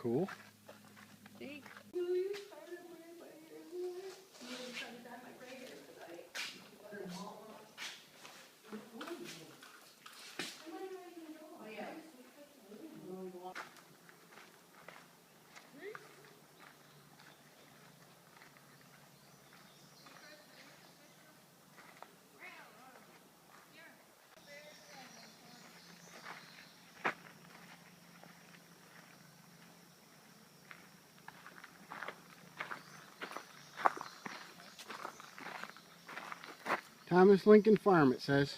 Cool. See? Thomas Lincoln Farm, it says.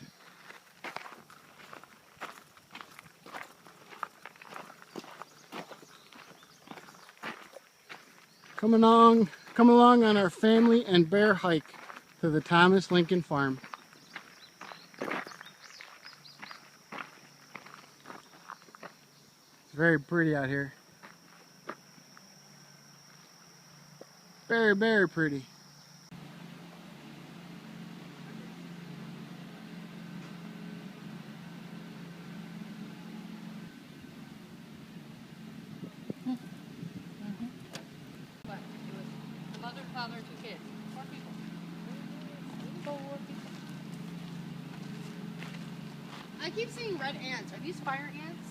Come along on our family and bear hike to the Thomas Lincoln Farm. It's very pretty out here. Very, very pretty. What? It was the mother, father, and 2 kids. 4 people. 4 people. I keep seeing red ants. Are these fire ants?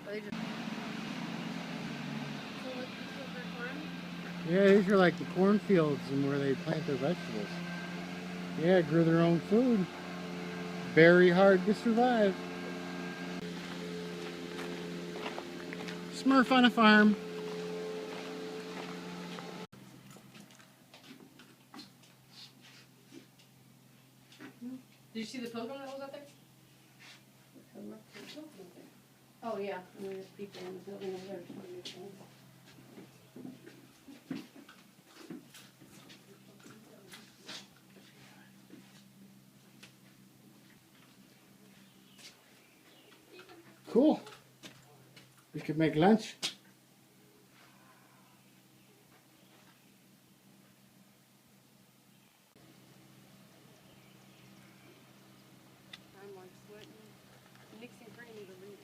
Or are they just... So what, this is their corn? Yeah, these are like the cornfields and where they plant their vegetables. Yeah, grew their own food. Very hard to survive. Smurf on a farm. Did you see the pilgrim that was out there? Oh yeah, and there's people in the building over there. Cool. We could make lunch. I'm like sweating, mixing cream to read it.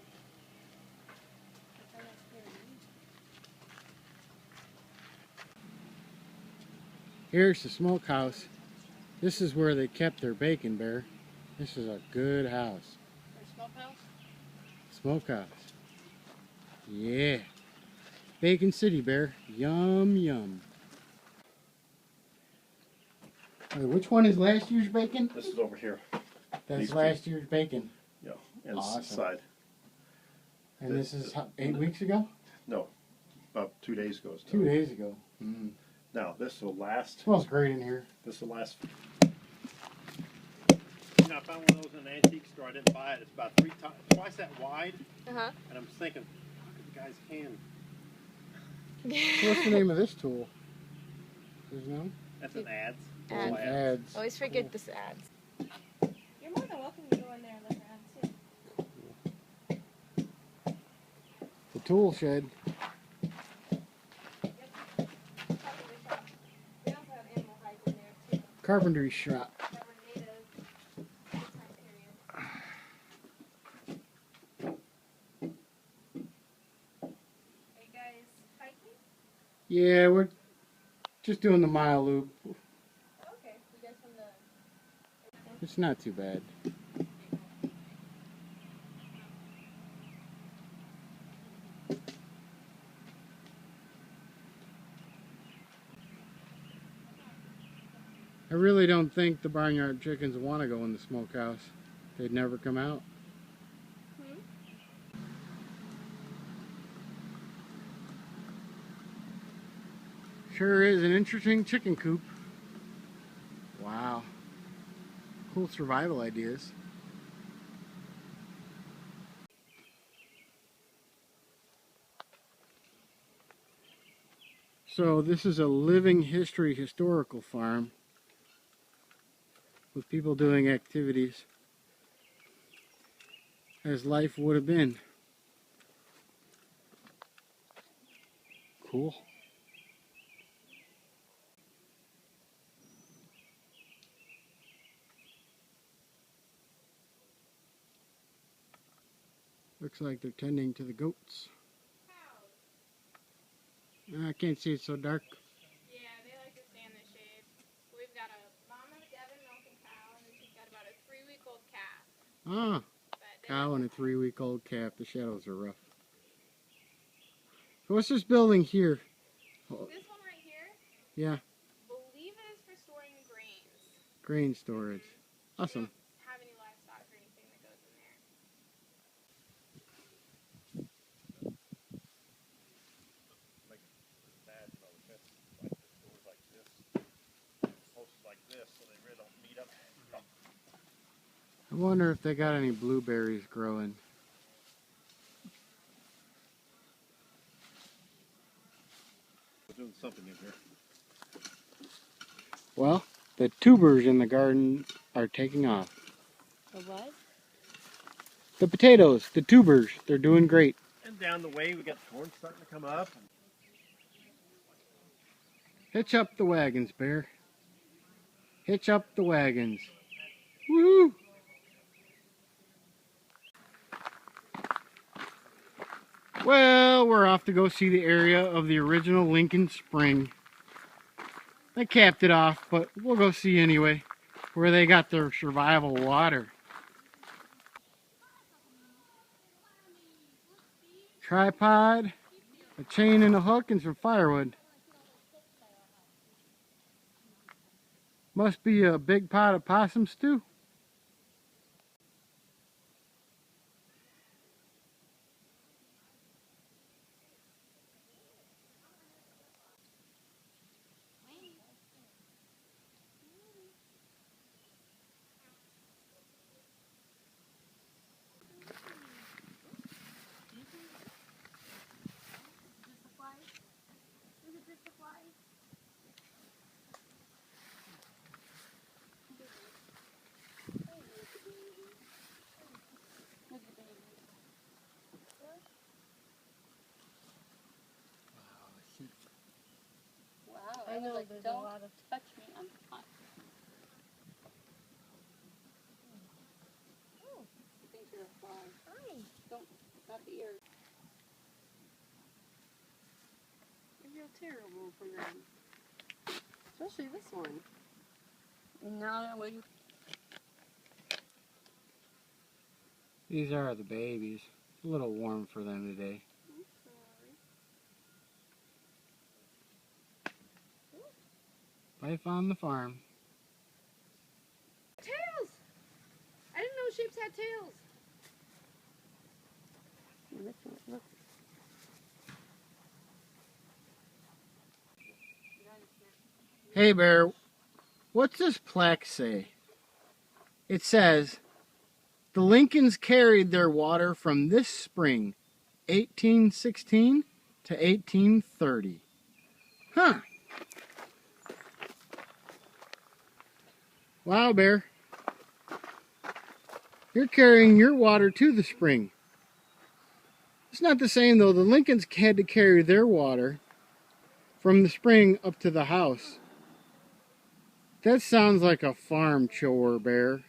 Here's the smokehouse. This is where they kept their bacon, Bear. This is a good house. Smokehouse? Smokehouse. Yeah. Bacon City, Bear. Yum, yum. Wait, which one is last year's bacon? This is over here. That's These last year's bacon. Yeah, and Awesome. side. And this is 8 weeks ago? No, about 2 days ago. 2 days ago. Mm. Now this will last. Smells great in here. This will last. You know, I found one of those in an antique store. I didn't buy it. It's about twice that wide. Uh-huh. And I'm thinking, how could the guy's hand? So what's the name of this tool? Does you know? That's an adze. Adze. All Adze. Always forget this ads. You're more than welcome to go in there and look around too. The tool shed. Probably shop. They also have animal hides in there too. Carpentry shop. That were native this time period. Are you guys hiking? Yeah, we're just doing the mile loop. Okay. You guys from the... It's not too bad. I really don't think the barnyard chickens want to go in the smokehouse. They'd never come out. Sure is an interesting chicken coop. Wow. Cool survival ideas. So this is a living history historical farm with people doing activities as life would have been. Cool. Looks like they're tending to the goats. I can't see, it's so dark. Yeah, they like to stay in the shade. We've got a mom and a Devon milking cow, and then she's got about a 3-week-old calf. Ah, But they cow like and a 3-week-old calf. The shadows are rough. So what's this building here? this one right here, Yeah, believe it is for storing grains. grain storage. We Awesome. don't have any livestock or anything that goes in there. Like that, you know, the fence like this, doors like this, posts like this, so they really don't meet up. I wonder if they got any blueberries growing. We're doing something in here. Well, the tubers in the garden are taking off. The what? The potatoes, the tubers, they're doing great. And down the way, we got corn starting to come up. Hitch up the wagons, Bear. Hitch up the wagons. Woo! Well, we're off to go see the area of the original Lincoln Spring. They capped it off, but we'll go see anyway, where they got their survival water. Tripod, a chain and a hook, and some firewood. Must be a big pot of possum stew. Wow, I I was know, like, there's a don't lot of- touch me, I'm hot. I think you're a fly. Don't, not the ear. I feel terrible for them. Especially this one. No, well, you These are the babies. It's a little warm for them today. Life on the farm. Tails! I didn't know sheep had tails. look. Hey Bear, what's this plaque say? It says, the Lincolns carried their water from this spring, 1816 to 1830. Huh. Wow, Bear. You're carrying your water to the spring. It's not the same, though. The Lincolns had to carry their water from the spring up to the house. That sounds like a farm chore, Bear.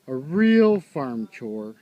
A real farm chore.